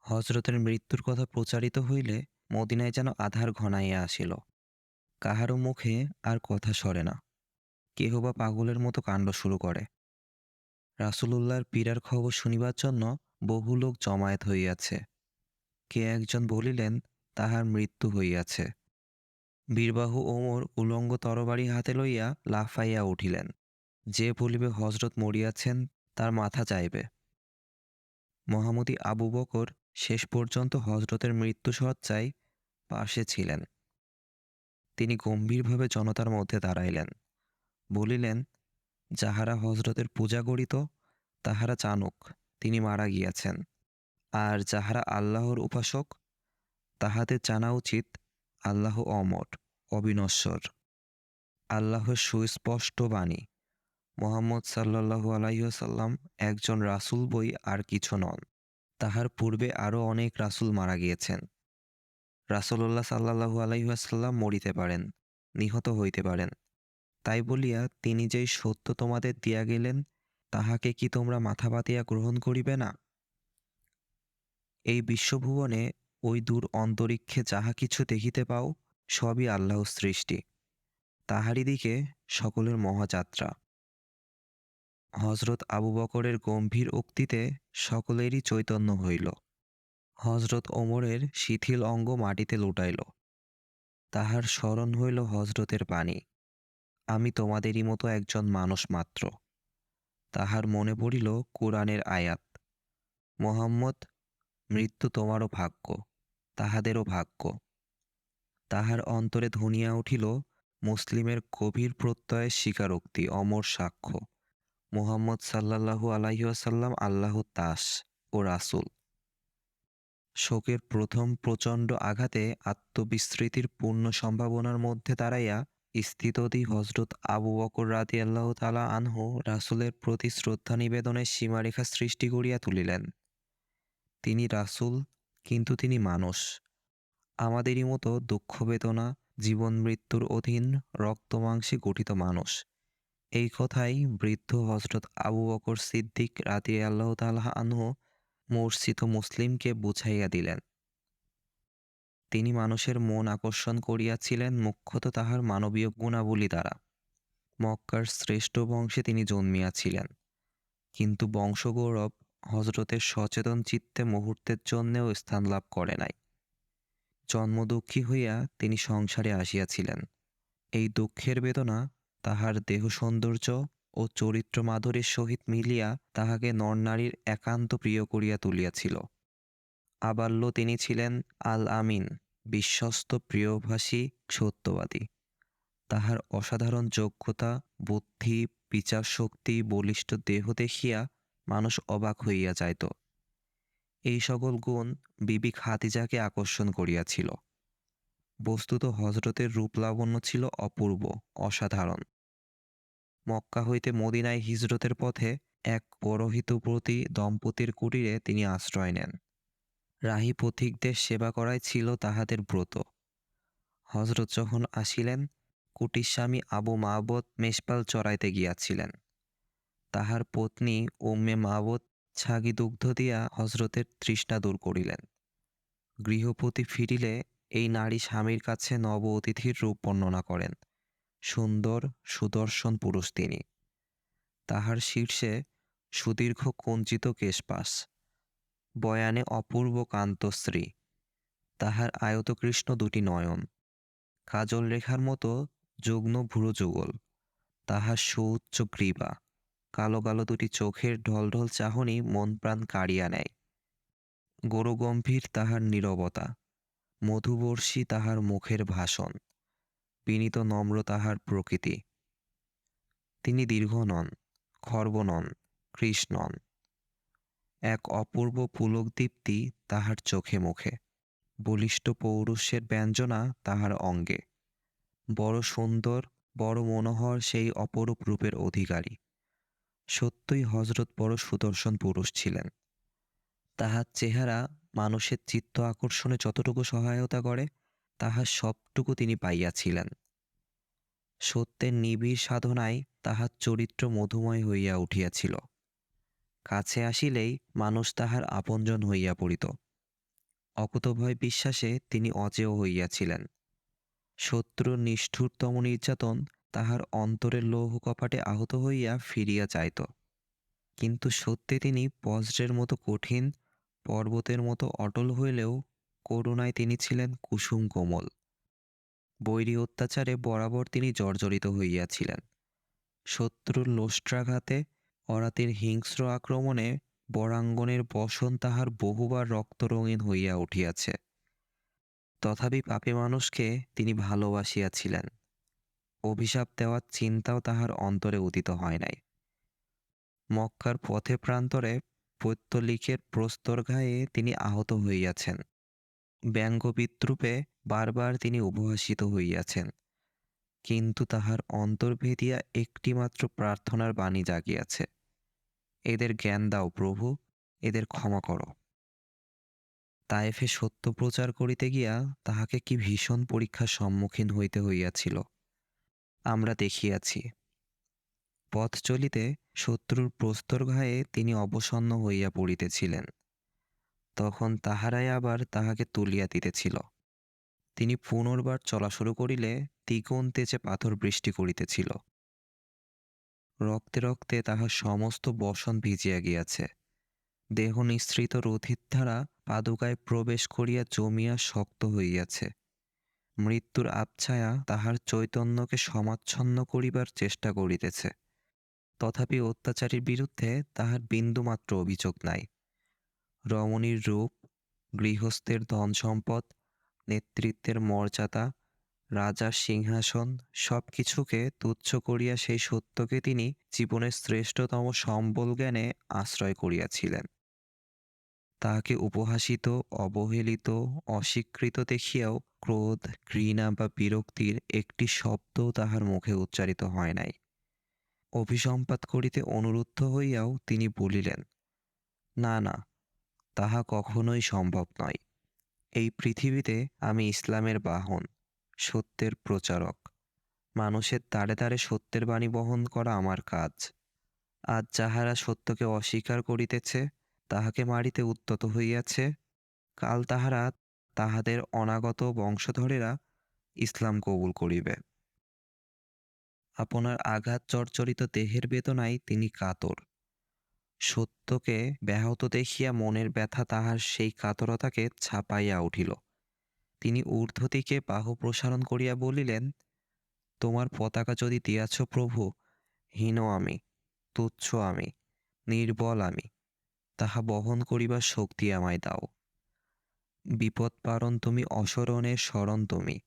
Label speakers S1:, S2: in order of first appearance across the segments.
S1: হজরতের মৃত্যুর কথা প্রচারিত হইলে মদিনায় যেন আঁধার ঘনাইয়া আসিল। কাহারও মুখে আর কথা সরে না। কেহ বা পাগলের মতো কাণ্ড শুরু করে। রাসূলুল্লাহর পীড়ার খবর শুনিবার জন্য বহু লোক জমায়েত হইয়াছে। কে একজন বলিলেন, তাহার মৃত্যু হইয়াছে। বীরবাহু ওমর উলঙ্গ তরবারি হাতে লইয়া লাফাইয়া উঠিলেন। যে বলিবে হজরত মরিয়াছেন, তার মাথা চাইবে। মহামতি আবু বকর শেষ পর্যন্ত হজরতের মৃত্যুশয্যায় পাশে ছিলেন। তিনি গম্ভীরভাবে জনতার মধ্যে দাঁড়াইলেন, বলিলেন, যাহারা হজরতের পূজা করিত তাহারা জানুক তিনি মারা গিয়াছেন, আর যাহারা আল্লাহর উপাসক তাহাদের জানা উচিত আল্লাহ অমর, অবিনশ্বর। আল্লাহর সুস্পষ্ট বাণী, মোহাম্মদ সাল্লাল্লাহু আলাইহি ওয়াসাল্লাম একজন রাসূল বই আর কিছু নন। তাহার পূর্বে আরও অনেক রাসূল মারা গিয়েছেন। রাসূলুল্লাহ সাল্লাল্লাহু আলাইহি ওয়াসাল্লাম মরিতে পারেন, নিহত হইতে পারেন। তাই বলিয়া তিনি যেই সত্য তোমাদের দিয়া গেলেন, তাহাকে কি তোমরা মাথা পাতিয়া গ্রহণ করিবে না? এই বিশ্বভুবনে ওই দূর অন্তরিক্ষে যাহা কিছু দেখিতে পাও, সবই আল্লাহর সৃষ্টি। তাহারই দিকে সকলের মহাযাত্রা। হজরত আবু বকরের গম্ভীর উক্তিতে সকলেরই চৈতন্য হইল। হজরত ওমরের শিথিল অঙ্গ মাটিতে লুটাইল। তাহার স্মরণ হইল হজরতের বাণী, আমি তোমাদেরই মতো একজন মানুষ মাত্র। তাহার মনে পড়িল কোরআনের আয়াত, মোহাম্মদ, মৃত্যু তোমারও ভাগ্য, তাহাদেরও ভাগ্য। তাহার অন্তরে ধ্বনিয়া উঠিল মুসলিমের গভীর প্রত্যয়ের স্বীকারোক্তি, অমর সাক্ষ্য, মুহাম্মদ সাল্লাল্লাহু আলাইহি ওয়াসাল্লাম আল্লাহর দাস ও রাসূল। শোকের প্রথম প্রচণ্ড আঘাতে আত্মবিস্মৃতির পূর্ণ সম্ভাবনার মধ্যে দাঁড়াইয়া স্থিতধী হজরত আবু বকর রাদিয়াল্লাহু তাআলা আনহু রাসূলের প্রতি শ্রদ্ধা নিবেদনের সীমারেখা সৃষ্টি করিয়া তুলিলেন। তিনি রাসূল, কিন্তু তিনি মানুষ, আমাদেরই মতো দুঃখ বেদনা, জীবন মৃত্যুর অধীন রক্তমাংসে গঠিত মানুষ। এই কথাই বৃদ্ধ হজরত আবু বকর সিদ্দিক রাদিয়াল্লাহু তাআলা আনহু মূর্ছিত মুসলিমকে বুঝাইয়া দিলেন। তিনি মানুষের মন আকর্ষণ করিয়াছিলেন মুখ্যত তাহার মানবীয় গুণাবলী দ্বারা। মক্কার শ্রেষ্ঠ বংশে তিনি জন্মিয়াছিলেন, কিন্তু বংশগৌরব হজরতের সচেতন চিত্তে মুহূর্তের জন্যেও স্থান লাভ করে নাই। জন্মদুঃখী হইয়া তিনি সংসারে আসিয়াছিলেন। এই দুঃখের বেদনা তাহার দেহ সৌন্দর্য ও চরিত্র মাধুরীর সহিত মিলিয়া তাহাকে নরনারীর একান্ত প্রিয় করিয়া তুলিয়াছিল। আবাল্য তিনি ছিলেন আল আমিন, বিশ্বস্ত প্রিয়ভাষী সত্যবাদী। তাহার অসাধারণ যোগ্যতা, বুদ্ধি, বিচার শক্তি, বলিষ্ঠ দেহ দেখিয়া মানুষ অবাক হইয়া যাইত। এই সকল গুণ বিবি খাদিজাকে আকর্ষণ করিয়াছিল। বস্তুত হজরতের রূপলাবণ্য ছিল অপূর্ব, অসাধারণ। মক্কা হইতে মদিনায় হিজরতের পথে এক পৌরোহিত্যব্রতী দম্পতির কুটিরে তিনি আশ্রয় নেন। রাহী পথিকদের সেবা করাই ছিল তাহাদের ব্রত। হজরত যখন আসিলেন, কুটির স্বামী আবু মাবদ মেষপাল চড়াইতে গিয়াছিলেন। তাহার পত্নী উম্মে মাবদ ছাগি দুগ্ধ দিয়া হজরতের তৃষ্ণা দূর করিলেন। গৃহপতি ফিরিলে এই নারী স্বামীর কাছে নব অতিথির রূপ বর্ণনা করেন। সুন্দর সুদর্শন পুরুষ তিনি। তাহার শীর্ষে সুদীর্ঘ কুঞ্চিত কেশপাশ, বয়ানে অপূর্ব কান্তশ্রী। তাহার আয়তকৃষ্ণ দুটি নয়ন, কাজল রেখার মতো যুগ্ন ভ্রুযুগল। তাহার সুউচ্চ গ্রীবা, কালো কালো দুটি চোখের ঢলঢল চাহনি মন প্রাণ কাড়িয়া নেয়। গৌরগম্ভীর তাহার নীরবতা, মধুবর্ষী তাহার মুখের ভাষণ, বিনীত নম্র তাহার প্রকৃতি। তিনি দীর্ঘ নন, খর্ব নন, কৃশ নন। এক অপূর্ব পুলকদীপ্তি তাহার চোখে মুখে, বলিষ্ঠ পৌরুষের ব্যঞ্জনা তাহার অঙ্গে। বড় সুন্দর, বড় মনোহর সেই অপরূপ রূপের অধিকারী। সত্যই হজরত বড় সুদর্শন পুরুষ ছিলেন। তাহার চেহারা মানুষের চিত্ত আকর্ষণে যতটুকু সহায়তা করে, তাহার সবটুকু তিনি পাইয়াছিলেন। সত্যের নিবিড় সাধনায় তাহার চরিত্র মধুময় হইয়া উঠিয়াছিল। কাছে আসিলেই মানুষ তাহার আপনজন হইয়া পড়িত। অকুতোভয় বিশ্বাসে তিনি অজেয় হইয়াছিলেন। শত্রুর নিষ্ঠুরতম নির্যাতন তাহার অন্তরের লৌহ কপাটে আহত হইয়া ফিরিয়া যাইত। কিন্তু সত্যে তিনি বজ্রের মতো কঠিন, পর্বতের মতো অটল হইলেও করুণায় তিনি ছিলেন কুসুম কোমল। বৈরী অত্যাচারে বরাবর তিনি জর্জরিত হইয়াছিলেন। শত্রুর লোষ্টাঘাতে, অরাতির হিংস্র আক্রমণে বরাঙ্গনের বসন তাহার বহুবার রক্তরঙিন হইয়া উঠিয়াছে। তথাপি পাপী মানুষকে তিনি ভালোবাসিয়াছিলেন। অভিশাপ দেওয়ার চিন্তাও তাহার অন্তরে উদিত হয় নাই। মক্কার পথে প্রান্তরে পৈত্তলিকের প্রস্তরঘায়ে তিনি আহত হইয়াছেন। ব্যঙ্গবিদ্রূপে বারবার তিনি উপহাসিত হইয়াছেন। কিন্তু তাহার অন্তর ভেদিয়া একটিমাত্র প্রার্থনার বাণী জাগিয়াছে, এদের জ্ঞান দাও প্রভু, এদের ক্ষমা করো। তায়েফে সত্য প্রচার করিতে গিয়া তাহাকে কি ভীষণ পরীক্ষার সম্মুখীন হইতে হইয়াছিল আমরা দেখিয়াছি। পথ চলিতে শত্রুর প্রস্তরঘায়ে তিনি অবসন্ন হইয়া পড়িতেছিলেন। তখন তাহারাই আবার তাহাকে তুলিয়া দিতেছিল। তিনি পুনর্বার চলা শুরু করিলে দ্বিগুণ তেজে পাথর বৃষ্টি করিতেছিল। রক্তে রক্তে তাহার সমস্ত বসন ভিজিয়া গিয়াছে। দেহ নিঃসৃত রথির ধারা পাদুকায় প্রবেশ করিয়া জমিয়া শক্ত হইয়াছে। মৃত্যুর আবছায়া তাহার চৈতন্যকে সমাচ্ছন্ন করিবার চেষ্টা করিতেছে। তথাপি অত্যাচারীর বিরুদ্ধে তাহার বিন্দুমাত্র অভিযোগ নাই। রমণীর রূপ, গৃহস্থের ধন সম্পদ, নেতৃত্বের মর্যাদা, রাজার সিংহাসন সব কিছুকে তুচ্ছ করিয়া সেই সত্যকে তিনি জীবনের শ্রেষ্ঠতম সম্বল জ্ঞানে আশ্রয় করিয়াছিলেন। তাহাকে উপহাসিত, অবহেলিত, অস্বীকৃত দেখিয়াও ক্রোধ, ঘৃণা বা বিরক্তির একটি শব্দও তাহার মুখে উচ্চারিত হয় নাই। অভিসম্পাত করিতে অনুরুদ্ধ হইয়াও তিনি বলিলেন, না না, তাহা কখনোই সম্ভব নয়। এই পৃথিবীতে আমি ইসলামের বাহন, সত্যের প্রচারক। মানুষের দ্বারে দ্বারে সত্যের বাণী বহন করা আমার কাজ। আজ যাহারা সত্যকে অস্বীকার করিতেছে, তাহাকে মারিতে উদ্যত হইয়াছে, কাল তাহারা তাহাদের অনাগত বংশধরেরা ইসলাম কবুল করিবে। আপনার আঘাত জর্জরিত দেহের বেদনায় তিনি কাতর। সত্যকে ব্যাহত দেখিয়া মনের ব্যথা তাহার সেই কাতরতাকে ছাপাইয়া উঠিল। তিনি ঊর্ধ্ব দিকে বাহু প্রসারণ করিয়া বলিলেন, তোমার পতাকা যদি দিয়াছ প্রভু, হীন আমি, তুচ্ছ আমি, নির্বল আমি, তাহা বহন করিবার শক্তি আমায় দাও। বিপদ পারণ তুমি, অসরণের শরণ তুমি।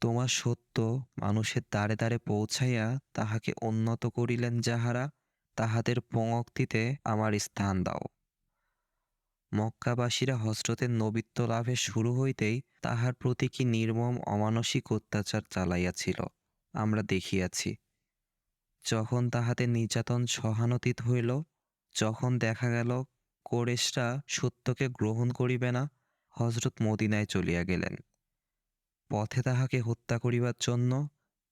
S1: তোমার সত্য মানুষের দ্বারে দ্বারে পৌঁছাইয়া তাহাকে উন্নত করিলেন যাহারা, তাহাদের পঙ্ক্তিতে আমার স্থান দাও। মক্কাবাসীরা হযরতের নবিত্ব লাভের শুরু হইতেই তাহার প্রতি কি নির্মম অমানসিক অত্যাচার চালাইয়াছিল আমরা দেখিয়াছি। যখন তাহাদের নির্যাতন সহানুতীত হইল, যখন দেখা গেল কোরেশরা সত্যকে গ্রহণ করিবে না, হযরত মদিনায় চলিয়া গেলেন। পথে তাহাকে হত্যা করিবার জন্য,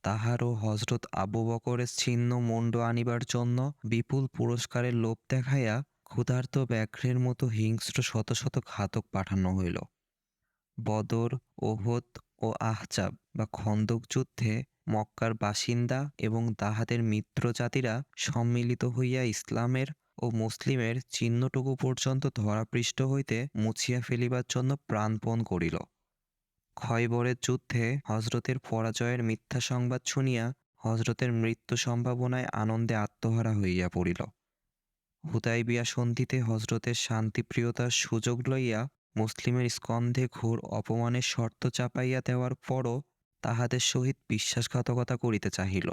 S1: তাহার ও হযরত আবু বকরের ছিন্ন মুণ্ড আনিবার জন্য বিপুল পুরস্কারের লোভ দেখাইয়া ক্ষুধার্ত ব্যাঘ্রের মতো হিংস্র শত শত ঘাতক পাঠানো হইল। বদর, ওহদ ও আহজাব বা খন্দক যুদ্ধে মক্কার বাসিন্দা এবং তাহাদের মিত্র জাতিরা সম্মিলিত হইয়া ইসলামের ও মুসলিমের চিহ্নটুকু পর্যন্ত ধরাপৃষ্ঠ হইতে মুছিয়া ফেলিবার জন্য প্রাণপণ করিল। খয়বরের যুদ্ধে হযরতের পরাজয়ের মিথ্যা সংবাদ শুনিয়া হযরতের মৃত্যু সম্ভাবনায় আনন্দে আত্মহারা হইয়া পড়িল। হুদায়বিয়া সন্ধিতে হযরতের শান্তিপ্রিয়তার সুযোগ লইয়া মুসলিমের স্কন্ধে ঘোর অপমানের শর্ত চাপাইয়া দেওয়ার পরও তাহাদের সহিত বিশ্বাসঘাতকতা করিতে চাহিল,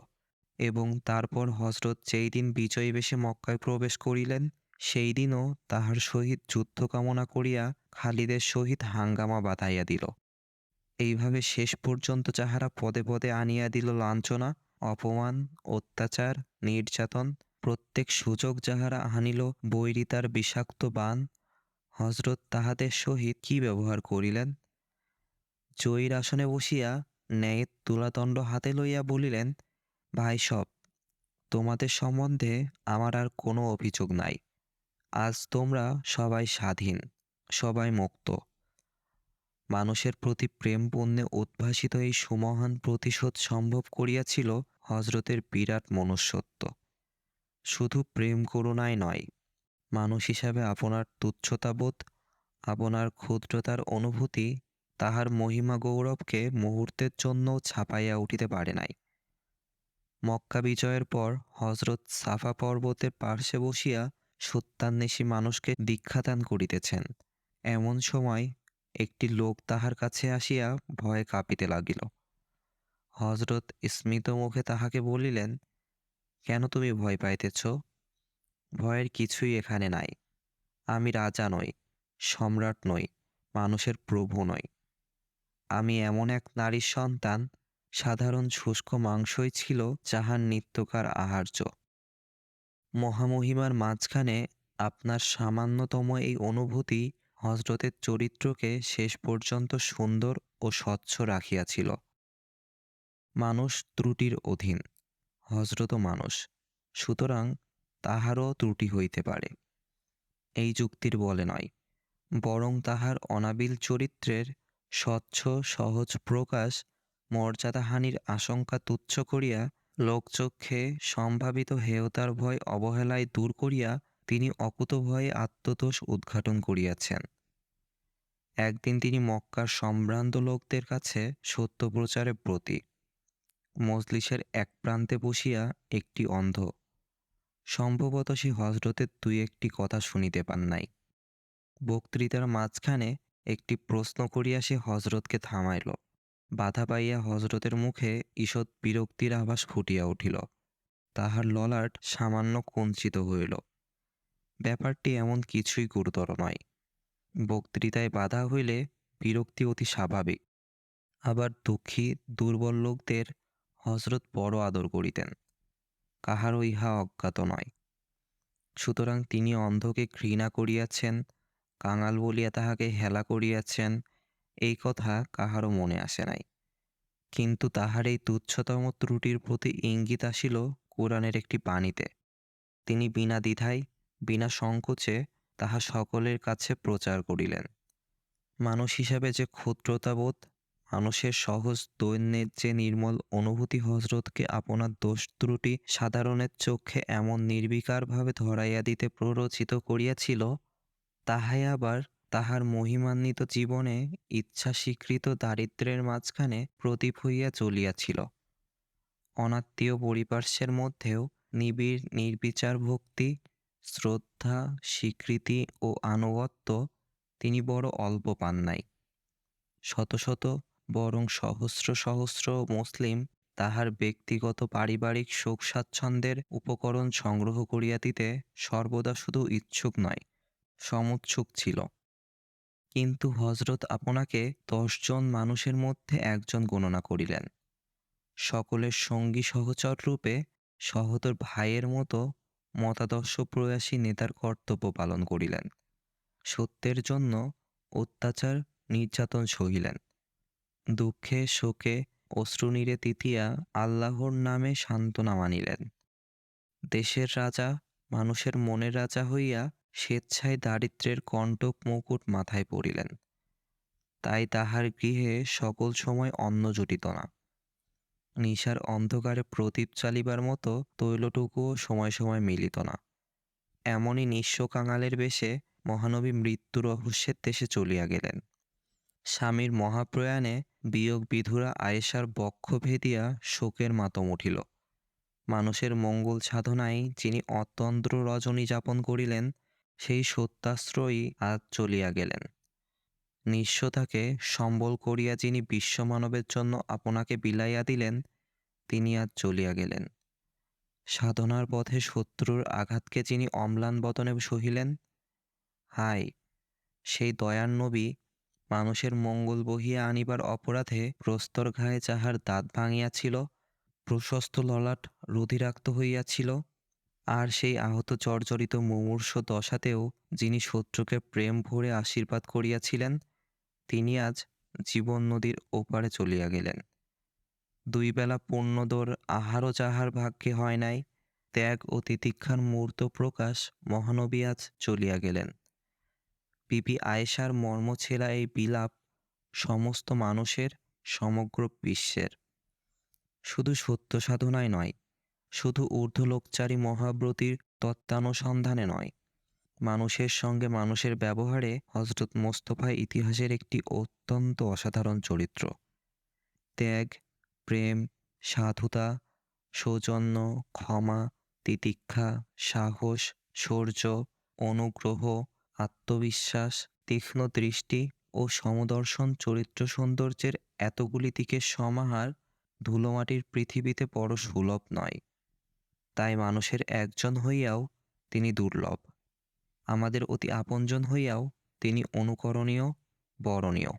S1: এবং তারপর হযরত যেই দিন বিজয়ী বেশে মক্কায় প্রবেশ করিলেন, সেই দিনও তাহার সহিত যুদ্ধ কামনা করিয়া খালিদের সহিত হাঙ্গামা বাধাইয়া দিল। এইভাবে শেষ পর্যন্ত যাহারা পদে পদে আনিয়া দিল লাঞ্ছনা, অপমান, অত্যাচার, নির্যাতন, প্রত্যেক সুযোগ যাহারা আনিল বৈরিতার বিষাক্ত বাণ, হযরত তাহাদের সহিত কি ব্যবহার করিলেন? জয়ীর আসনে বসিয়া ন্যায়ের তুলাদণ্ড হাতে লইয়া বলিলেন, ভাই সব, তোমাদের সম্বন্ধে আমার আর কোনো অভিযোগ নাই। আজ তোমরা সবাই স্বাধীন, সবাই মুক্ত। মানুষের প্রতি প্রেম পুণ্যে উদ্ভাসিত এই সুমহান প্রতিশোধ সম্ভব করিয়াছিল হজরতের বিরাট মনুষ্যত্ব। শুধু প্রেম করুণাই নয়, মানুষ হিসাবে আপনার তুচ্ছতাবোধ, আপনার ক্ষুদ্রতার অনুভূতি তাহার মহিমা গৌরবকে মুহূর্তের জন্যও ছাপাইয়া উঠিতে পারে নাই। মক্কা বিজয়ের পর হজরত সাফা পর্বতের পার্শ্বে বসিয়া সত্যান্বেষী মানুষকে দীক্ষাদান করিতেছেন। এমন সময় একটি লোক তাহার কাছে আসিয়া ভয়ে কাঁপিতে লাগিল। হজরত স্মিত মুখে তাহাকে বলিলেন, কেন তুমি ভয় পাইতেছ? ভয়ের কিছুই এখানে নাই। আমি রাজা নই, সম্রাট নই, মানুষের প্রভু নই। আমি এমন এক নারীর সন্তান, সাধারণ শুষ্ক মাংসই ছিল যাহার নিত্যকার আহার্য। মহামহিমার মাঝখানে আপনার সামান্যতম এই অনুভূতি হজরতের চরিত্রকে শেষ পর্যন্ত সুন্দর ও স্বচ্ছ রাখিয়াছিল। মানুষ ত্রুটির অধীন, হজরতও মানুষ, সুতরাং তাহারও ত্রুটি হইতে পারে। এই যুক্তির বলে নয়, বরং তাহার অনাবিল চরিত্রের স্বচ্ছ সহজ প্রকাশ মর্যাদাহানির আশঙ্কা তুচ্ছ করিয়া লোকচক্ষে সম্ভাবিত হেয়তার ভয় অবহেলায় দূর করিয়া তিনি অকুতোভয়ে আত্মদোষ উদ্ঘাটন করিয়াছেন। একদিন তিনি মক্কার সম্ভ্রান্ত লোকদের কাছে সত্য প্রচারে ব্রতী। মজলিসের এক প্রান্তে বসিয়া একটি অন্ধ, সম্ভবত সে হজরতের দুই একটি কথা শুনিতে পান নাই। বক্তৃতার মাঝখানে একটি প্রশ্ন করিয়া সে হজরতকে থামাইল। বাধা পাইয়া হজরতের মুখে ঈষৎ বিরক্তির আভাস ফুটিয়া উঠিল। তাহার ললাট সামান্য কুঞ্চিত হইল। ব্যাপারটি এমন কিছুই গুরুতর নয়। বক্তৃতায় বাধা হইলে বিরক্তি অতি স্বাভাবিক। আবার দুঃখী দুর্বল লোকদের হজরত বড় আদর করিতেন, কাহারও ইহা অজ্ঞাত নয়। সুতরাং তিনি অন্ধকে ঘৃণা করিয়াছেন, কাঙাল বলিয়া তাহাকে হেলা করিয়াছেন, এই কথা কাহারও মনে আসে নাই। কিন্তু তাহার এই তুচ্ছতম ত্রুটির প্রতি ইঙ্গিত আসিল কোরআনের একটি বাণীতে। তিনি বিনা দ্বিধায়, বিনা সংকোচে তাহা সকলের কাছে প্রচার করিলেন। মানুষ হিসাবে যে ক্ষুদ্রতাবোধ, মানুষের সহজ দৈন্যের যে নির্মল অনুভূতি হজরতকে আপনার দোষ ত্রুটি সাধারণের চক্ষে এমন নির্বিকারভাবে ধরাইয়া দিতে প্ররোচিত করিয়াছিল, তাহাই আবার তাহার মহিমান্বিত জীবনে ইচ্ছা স্বীকৃত দারিদ্র্যের মাঝখানে প্রদীপ হইয়া জ্বলিয়াছিল। অনাত্মীয় পরিপার্শ্বের মধ্যেও নিবিড় নির্বিচার ভক্তি, শ্রদ্ধা, স্বীকৃতি ও আনুগত্য তিনি বড় অল্প পান নাই। শত শত বরং সহস্র সহস্র মুসলিম তাহার ব্যক্তিগত পারিবারিক শোক স্বাচ্ছন্দ্যের উপকরণ সংগ্রহ করিয়া দিতে সর্বদা শুধু ইচ্ছুক নয়, সমুৎসুক ছিল। কিন্তু হজরত আপনাকে ১০ জন মানুষের মধ্যে একজন গণনা করিলেন। সকলের সঙ্গী সহচর রূপে সহোদর ভাইয়ের মতো মতাদর্শ প্রয়াসী নেতার কর্তব্য পালন করিলেন। সত্যের জন্য অত্যাচার নির্যাতন সহিলেন। দুঃখে শোকে অশ্রুনীরে তিতিয়া আল্লাহর নামে সান্ত্বনা মানিলেন। দেশের রাজা, মানুষের মনের রাজা হইয়া স্বেচ্ছায় দারিদ্র্যের কণ্টক মুকুট মাথায় পরিলেন। তাই তাহার গৃহে সকল সময় অন্ন জুটিত না। নিশার অন্ধকারে প্রদীপ চালিবার মতো তৈলটুকুও সময় সময় মিলিত না। এমনই নিঃস্ব কাঙালের বেশে মহানবী মৃত্যু রহস্যের দেশে চলিয়া গেলেন। স্বামীর মহাপ্রয়াণে বিয়োগ বিধুরা আয়েশার বক্ষ ভেদিয়া শোকের মাতম উঠিল। মানুষের মঙ্গল সাধনায় যিনি অতন্দ্র রজনী যাপন করিলেন, সেই সত্যাশ্রয়ী আজ চলিয়া গেলেন। নিঃস্বতাকে সম্বল করিয়া যিনি বিশ্বমানবের জন্য আপনাকে বিলাইয়া দিলেন, তিনি আজ চলিয়া গেলেন। সাধনার পথে শত্রুর আঘাতকে যিনি অম্লান বদনে সহিলেন, হায়, সেই দয়ার নবী মানুষের মঙ্গল বহিয়া আনিবার অপরাধে প্রস্তর ঘায়ে যাহার দাঁত ভাঙিয়াছিল, প্রশস্ত ললাট রুধিরাক্ত হইয়াছিল, আর সেই আহত জর্জরিত মুমূর্ষ দশাতেও যিনি শত্রুকে প্রেম ভরে আশীর্বাদ করিয়াছিলেন, তিনি আজ জীবন নদীর ওপারে চলিয়া গেলেন। ২ বেলা পুণ্যদোর আহারও যাহার ভাগ্যে হয় নাই, ত্যাগ ও তিতিক্ষার মূর্ত প্রকাশ মহানবী আজ চলিয়া গেলেন। বিবি আয়েশার মর্মছেলা এই বিলাপ সমস্ত মানুষের, সমগ্র বিশ্বের। শুধু সত্য সাধনায় নয়, শুধু ঊর্ধ্বলোকচারী মহাব্রতীর তত্ত্বানুসন্ধানে নয়, মানুষের সঙ্গে মানুষের ব্যবহারে হযরত মোস্তফা ইতিহাসের একটি অত্যন্ত অসাধারণ চরিত্র। ত্যাগ, প্রেম, সাধুতা, সৌজন্য, ক্ষমা, তিতিক্ষা, সাহস, শৌর্য, অনুগ্রহ, আত্মবিশ্বাস, তীক্ষ্ণ দৃষ্টি ও সমদর্শন চরিত্র সৌন্দর্যের এতগুলি দিকের সমাহার ধুলোমাটির পৃথিবীতে বড় সুলভ নয়। তাই মানুষের একজন হইয়াও তিনি দুর্লভ, আমাদের অতি আপনজন হইয়াও তিনি অনুকরণীয়, বরণীয়।